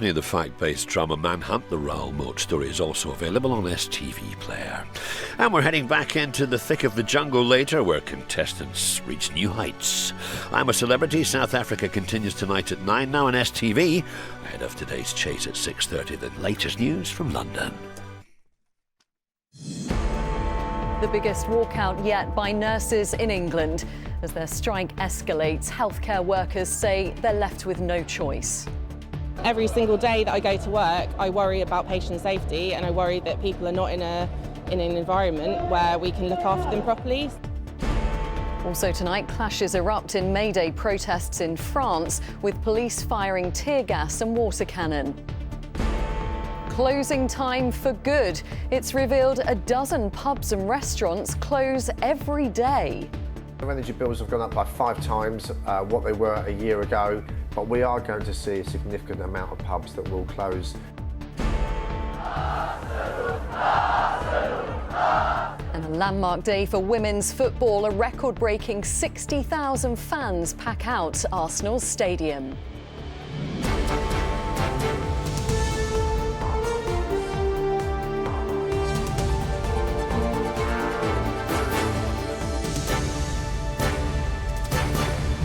accompany the fact-based drama Manhunt. The Raoul Moat story is also available on STV Player. And we're heading back into the thick of the jungle later, where contestants reach new heights. I'm a Celebrity. South Africa continues tonight at 9 now on STV. Ahead of today's chase at 6:30, the latest news from London. The biggest walkout yet by nurses in England. As their strike escalates, healthcare workers say they're left with no choice. Every single day that I go to work, I worry about patient safety, and I worry that people are not in an environment where we can look after them properly. Also tonight, clashes erupt in May Day protests in France, with police firing tear gas and water cannon. Closing time for good. It's revealed a dozen pubs and restaurants close every day. Energy bills have gone up by 5 times what they were a year ago, but we are going to see a significant amount of pubs that will close. And a landmark day for women's football. A record-breaking 60,000 fans pack out Arsenal's stadium.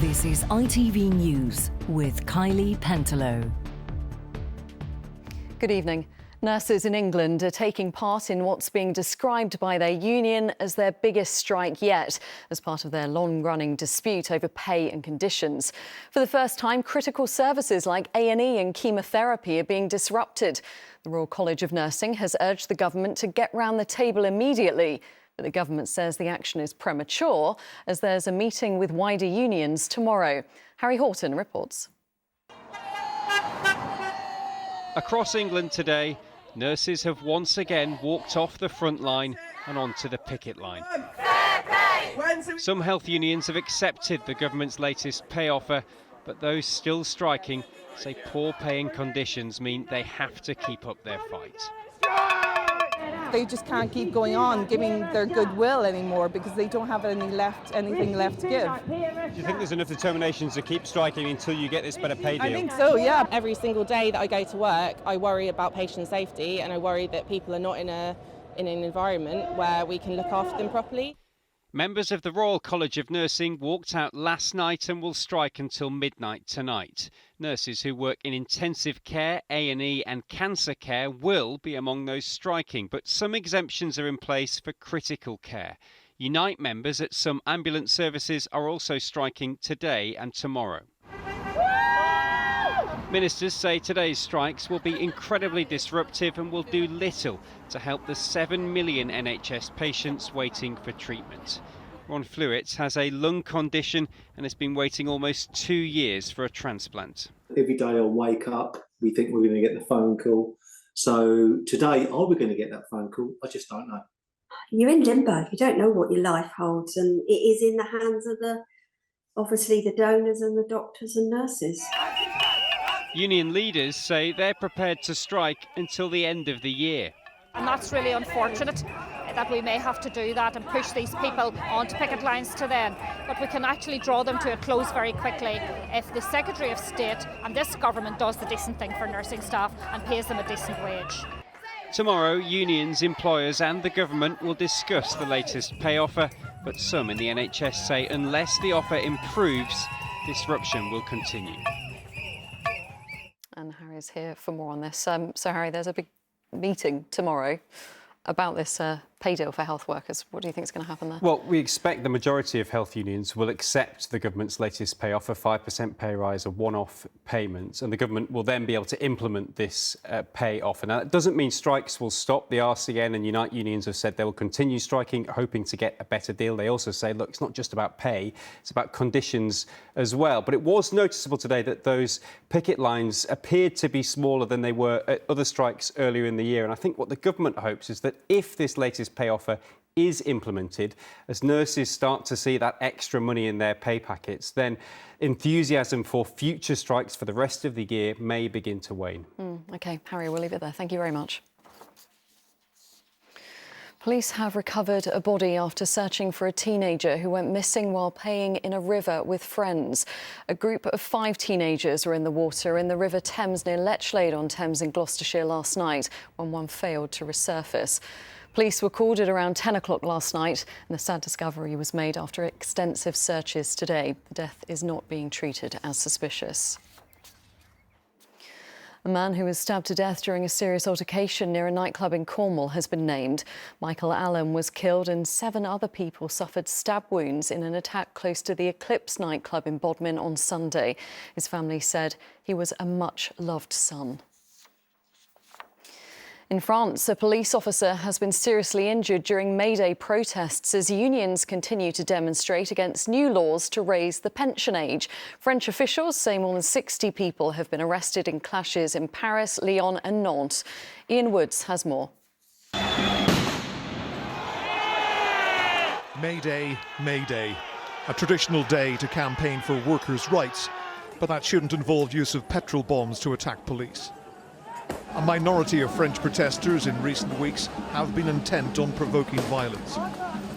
This is ITV News with Kylie Pentelow. Good evening. Nurses in England are taking part in what's being described by their union as their biggest strike yet, as part of their long-running dispute over pay and conditions. For the first time, critical services like A&E and chemotherapy are being disrupted. The Royal College of Nursing has urged the government to get round the table immediately. But the government says the action is premature, as there's a meeting with wider unions tomorrow. Harry Horton reports. Across England today, nurses have once again walked off the front line and onto the picket line. Some health unions have accepted the government's latest pay offer, but those still striking say poor paying conditions mean they have to keep up their fight. They just can't keep going on giving their goodwill anymore because they don't have anything left to give. Do you think there's enough determination to keep striking until you get this better pay deal? I think so, yeah. Every single day that I go to work, I worry about patient safety, and I worry that people are not in an environment where we can look after them properly. Members of the Royal College of Nursing walked out last night and will strike until midnight tonight. Nurses who work in intensive care, A&E and cancer care will be among those striking, but some exemptions are in place for critical care. Unite members at some ambulance services are also striking today and tomorrow. Ministers say today's strikes will be incredibly disruptive and will do little to help the 7 million NHS patients waiting for treatment. Ron Flewitt has a lung condition and has been waiting almost 2 years for a transplant. Every day I wake up, we think we're going to get the phone call. So today, are we going to get that phone call? I just don't know. You're in limbo. You don't know what your life holds, and it is in the hands of obviously the donors and the doctors and nurses. Union leaders say they're prepared to strike until the end of the year. And that's really unfortunate that we may have to do that and push these people onto picket lines to then. But we can actually draw them to a close very quickly if the Secretary of State and this government does the decent thing for nursing staff and pays them a decent wage. Tomorrow, unions, employers and the government will discuss the latest pay offer, but some in the NHS say unless the offer improves, disruption will continue. And Harry's here for more on this. So Harry, there's a big meeting tomorrow about this pay deal for health workers. What do you think is going to happen there? Well, we expect the majority of health unions will accept the government's latest pay offer, 5% pay rise, a one-off payment, and the government will then be able to implement this pay offer. Now, that doesn't mean strikes will stop. The RCN and Unite unions have said they will continue striking, hoping to get a better deal. They also say, look, it's not just about pay, it's about conditions as well. But it was noticeable today that those picket lines appeared to be smaller than they were at other strikes earlier in the year. And I think what the government hopes is that if this latest pay offer is implemented, as nurses start to see that extra money in their pay packets, then enthusiasm for future strikes for the rest of the year may begin to wane. OK, Harry, we'll leave it there. Thank you very much. Police have recovered a body after searching for a teenager who went missing while playing in a river with friends. A group of 5 teenagers were in the water in the River Thames near Lechlade-on-Thames in Gloucestershire last night when one failed to resurface. Police were called at around 10 o'clock last night and the sad discovery was made after extensive searches today. The death is not being treated as suspicious. A man who was stabbed to death during a serious altercation near a nightclub in Cornwall has been named. Michael Allen was killed and 7 other people suffered stab wounds in an attack close to the Eclipse nightclub in Bodmin on Sunday. His family said he was a much-loved son. In France, a police officer has been seriously injured during May Day protests as unions continue to demonstrate against new laws to raise the pension age. French officials say more than 60 people have been arrested in clashes in Paris, Lyon and Nantes. Ian Woods has more. May Day, May Day. A traditional day to campaign for workers' rights, but that shouldn't involve use of petrol bombs to attack police. A minority of French protesters in recent weeks have been intent on provoking violence,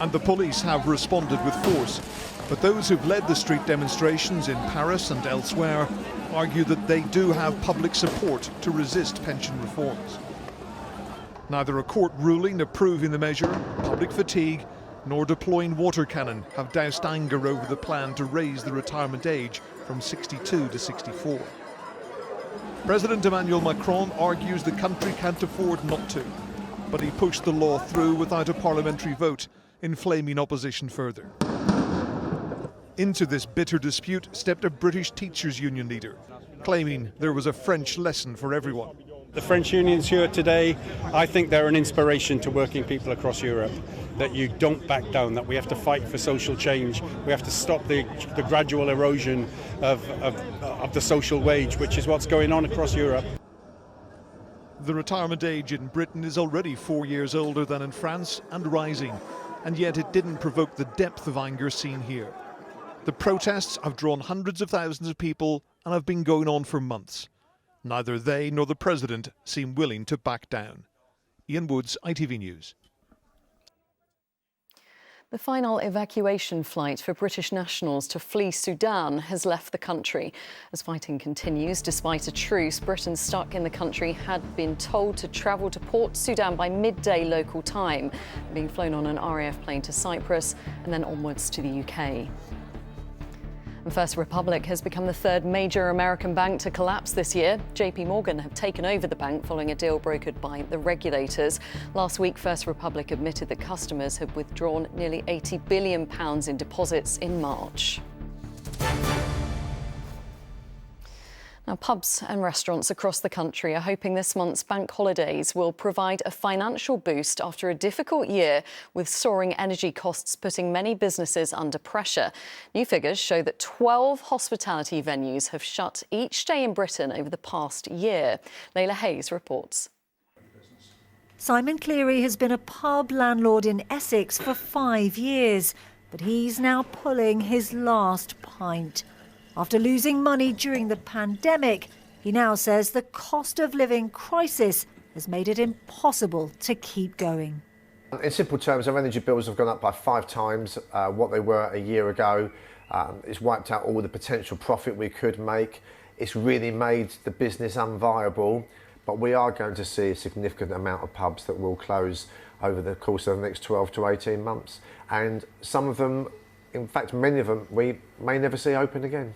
and the police have responded with force. But those who've led the street demonstrations in Paris and elsewhere argue that they do have public support to resist pension reforms. Neither a court ruling approving the measure, public fatigue, nor deploying water cannon have doused anger over the plan to raise the retirement age from 62 to 64. President Emmanuel Macron argues the country can't afford not to, but he pushed the law through without a parliamentary vote, inflaming opposition further. Into this bitter dispute stepped a British teachers' union leader, claiming there was a French lesson for everyone. The French unions here today, I think they're an inspiration to working people across Europe, that you don't back down, that we have to fight for social change, we have to stop the gradual erosion of the social wage, which is what's going on across Europe. The retirement age in Britain is already 4 years older than in France and rising, and yet it didn't provoke the depth of anger seen here. The protests have drawn hundreds of thousands of people and have been going on for months. Neither they nor the President seem willing to back down. Ian Woods, ITV News. The final evacuation flight for British nationals to flee Sudan has left the country. As fighting continues, despite a truce, Britain stuck in the country had been told to travel to Port Sudan by midday local time, being flown on an RAF plane to Cyprus and then onwards to the UK. And First Republic has become the 3rd major American bank to collapse this year. JP Morgan have taken over the bank following a deal brokered by the regulators. Last week, First Republic admitted that customers had withdrawn nearly £80 billion in deposits in March. Now, pubs and restaurants across the country are hoping this month's bank holidays will provide a financial boost after a difficult year with soaring energy costs putting many businesses under pressure. New figures show that 12 hospitality venues have shut each day in Britain over the past year. Layla Hayes reports. Simon Cleary has been a pub landlord in Essex for 5 years, but he's now pulling his last pint. After losing money during the pandemic, he now says the cost of living crisis has made it impossible to keep going. In simple terms, our energy bills have gone up by 5 times what they were a year ago. It's wiped out all the potential profit we could make. It's really made the business unviable, but we are going to see a significant amount of pubs that will close over the course of the next 12 to 18 months. And some of them, in fact, many of them, we may never see open again.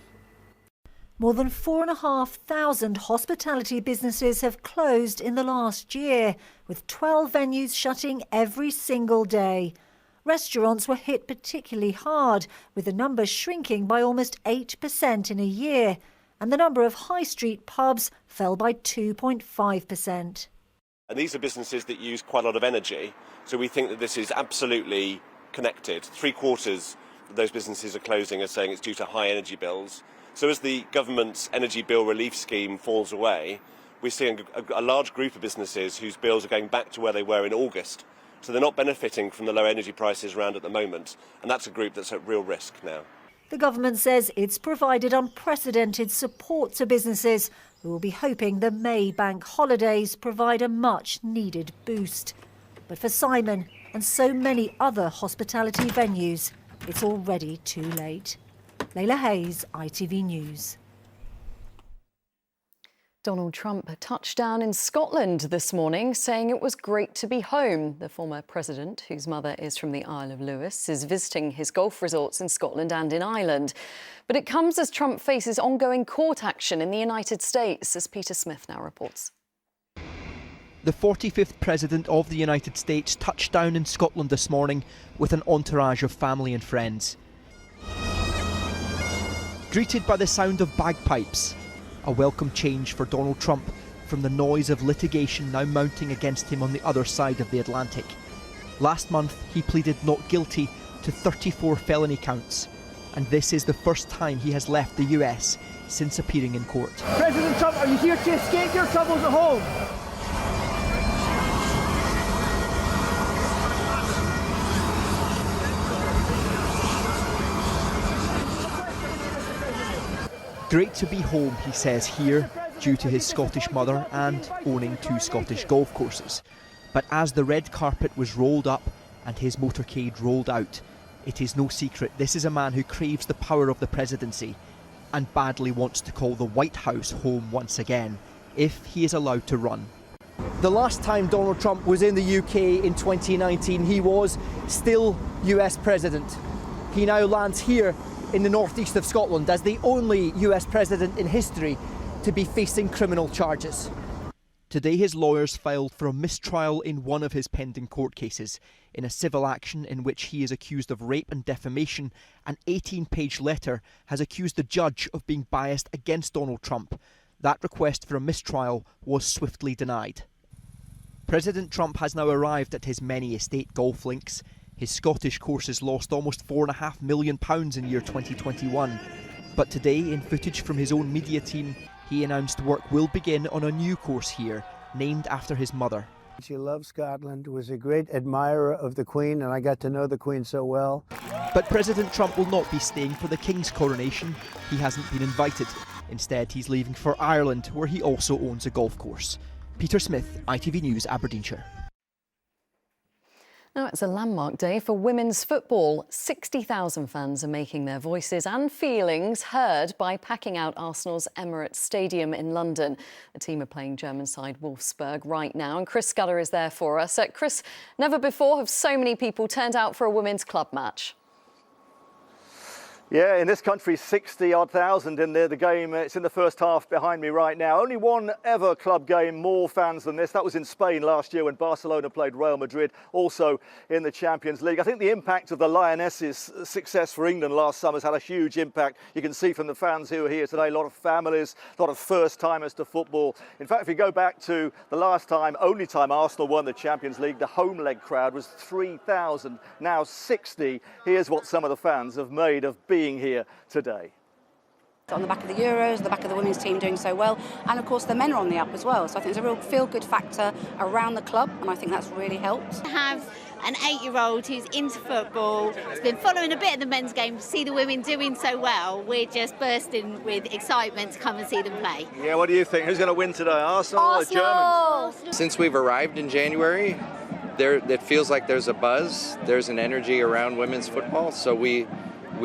More than 4,500 hospitality businesses have closed in the last year, with 12 venues shutting every single day. Restaurants were hit particularly hard, with the numbers shrinking by almost 8% in a year, and the number of high street pubs fell by 2.5%. And these are businesses that use quite a lot of energy, so we think that this is absolutely connected. 3/4 of those businesses are closing are saying it's due to high energy bills. So as the government's energy bill relief scheme falls away, we're seeing a large group of businesses whose bills are going back to where they were in August. So they're not benefiting from the low energy prices around at the moment, and that's a group that's at real risk now. The government says it's provided unprecedented support to businesses who will be hoping the May bank holidays provide a much-needed boost. But for Simon, and so many other hospitality venues. It's already too late. Layla Hayes, ITV News. Donald Trump touched down in Scotland this morning, saying it was great to be home. The former president, whose mother is from the Isle of Lewis, is visiting his golf resorts in Scotland and in Ireland. But it comes as Trump faces ongoing court action in the United States, as Peter Smith now reports. The 45th President of the United States touched down in Scotland this morning with an entourage of family and friends. Greeted by the sound of bagpipes, a welcome change for Donald Trump from the noise of litigation now mounting against him on the other side of the Atlantic. Last month, he pleaded not guilty to 34 felony counts, and this is the first time he has left the US since appearing in court. President Trump, are you here to escape your troubles at home? Great to be home, he says here, due to his Scottish mother and owning 2 Scottish golf courses. But as the red carpet was rolled up and his motorcade rolled out, it is no secret this is a man who craves the power of the presidency and badly wants to call the White House home once again, if he is allowed to run. The last time Donald Trump was in the UK in 2019, he was still US President. He now lands here in the northeast of Scotland as the only US president in history to be facing criminal charges. Today his lawyers filed for a mistrial in one of his pending court cases. In a civil action in which he is accused of rape and defamation, an 18-page letter has accused the judge of being biased against Donald Trump. That request for a mistrial was swiftly denied. President Trump has now arrived at his many estate golf links. His Scottish courses lost almost £4.5 million in year 2021. But today, in footage from his own media team, he announced work will begin on a new course here, named after his mother. She loved Scotland, was a great admirer of the Queen, and I got to know the Queen so well. But President Trump will not be staying for the King's coronation. He hasn't been invited. Instead, he's leaving for Ireland, where he also owns a golf course. Peter Smith, ITV News, Aberdeenshire. Now, it's a landmark day for women's football. 60,000 fans are making their voices and feelings heard by packing out Arsenal's Emirates Stadium in London. The team are playing German side Wolfsburg right now, and Chris Scudder is there for us. Chris, never before have so many people turned out for a women's club match. Yeah, in this country, 60-odd thousand in the game. It's in the first half behind me right now. Only one ever club game, more fans than this. That was in Spain last year when Barcelona played Real Madrid, also in the Champions League. I think the impact of the Lionesses' success for England last summer has had a huge impact. You can see from the fans who are here today, a lot of families, a lot of first-timers to football. In fact, if you go back to the last time, only time Arsenal won the Champions League, the home leg crowd was 3,000, now 60. Here's what some of the fans have made of being here today. On the back of the Euros, the back of the women's team doing so well, and of course the men are on the up as well. So I think there's a real feel-good factor around the club, and I think that's really helped. To have an 8-year-old who's into football, has been following a bit of the men's game, to see the women doing so well, we're just bursting with excitement to come and see them play. Yeah, what do you think? Who's going to win today, Arsenal or Germans? Since we've arrived in January, it feels like there's a buzz, there's an energy around women's football, so we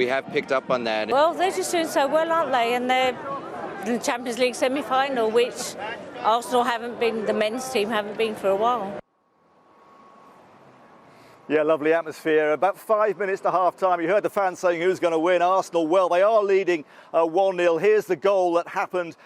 have picked up on that. Well, they're just doing so well, aren't they? And they're in the Champions League semi-final, which Arsenal the men's team haven't been for a while. Yeah, lovely atmosphere. About 5 minutes to half-time. You heard the fans saying who's going to win. Arsenal, well, they are leading 1-0. Here's the goal that happened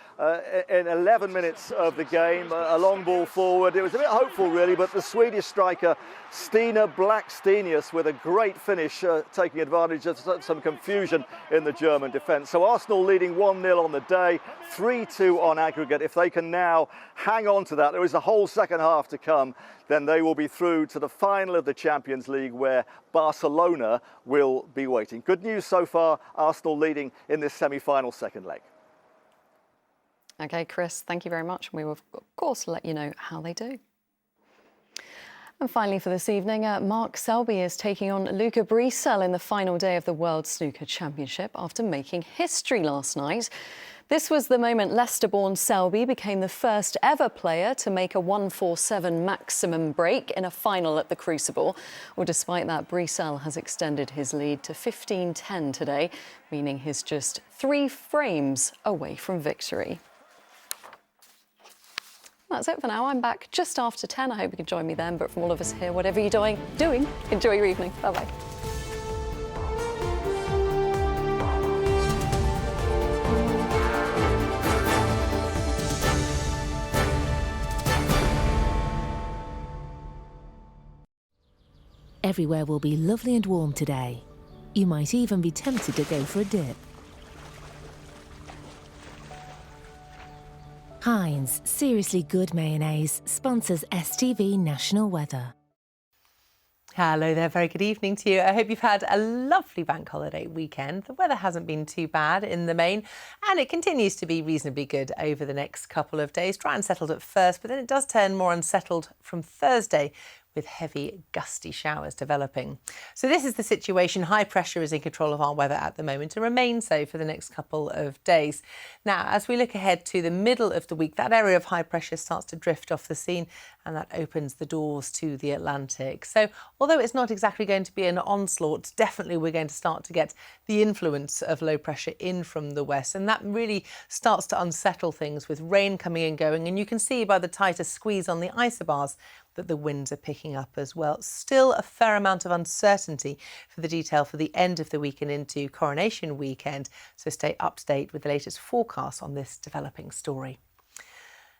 in 11 minutes of the game. A long ball forward. It was a bit hopeful, really, but the Swedish striker, Stina Blackstenius, with a great finish, taking advantage of some confusion in the German defence. So Arsenal leading 1-0 on the day, 3-2 on aggregate. If they can now hang on to that, there is a whole second half to come, then they will be through to the final of the Champions League, where Barcelona will be waiting. Good news so far, Arsenal leading in this semi-final second leg. OK, Chris, thank you very much. We will, of course, let you know how they do. And finally for this evening, Mark Selby is taking on Luca Brecel in the final day of the World Snooker Championship after making history last night. This was the moment Leicester-born Selby became the first ever player to make a 147 maximum break in a final at the Crucible. Well, despite that, Brissell has extended his lead to 15-10 today, meaning he's just 3 frames away from victory. That's it for now. I'm back just after 10. I hope you can join me then. But from all of us here, whatever you're doing, enjoy your evening. Bye-bye. Everywhere will be lovely and warm today. You might even be tempted to go for a dip. Heinz Seriously Good Mayonnaise sponsors STV National Weather. Hello there, very good evening to you. I hope you've had a lovely bank holiday weekend. The weather hasn't been too bad in the main, and it continues to be reasonably good over the next couple of days. Dry and settled at first, but then it does turn more unsettled from Thursday, with heavy, gusty showers developing. So this is the situation. High pressure is in control of our weather at the moment and remains so for the next couple of days. Now, as we look ahead to the middle of the week, that area of high pressure starts to drift off the scene, and that opens the doors to the Atlantic. So although it's not exactly going to be an onslaught, definitely we're going to start to get the influence of low pressure in from the west, and that really starts to unsettle things with rain coming and going. And you can see by the tighter squeeze on the isobars that the winds are picking up as well. Still a fair amount of uncertainty for the detail for the end of the week and into Coronation weekend, so stay up to date with the latest forecast on this developing story.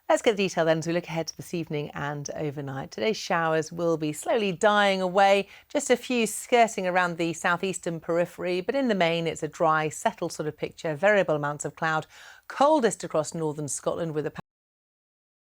Let's get the detail then as we look ahead to this evening and overnight. Today's showers will be slowly dying away, just a few skirting around the southeastern periphery, but in the main it's a dry, settled sort of picture, variable amounts of cloud, coldest across northern Scotland with a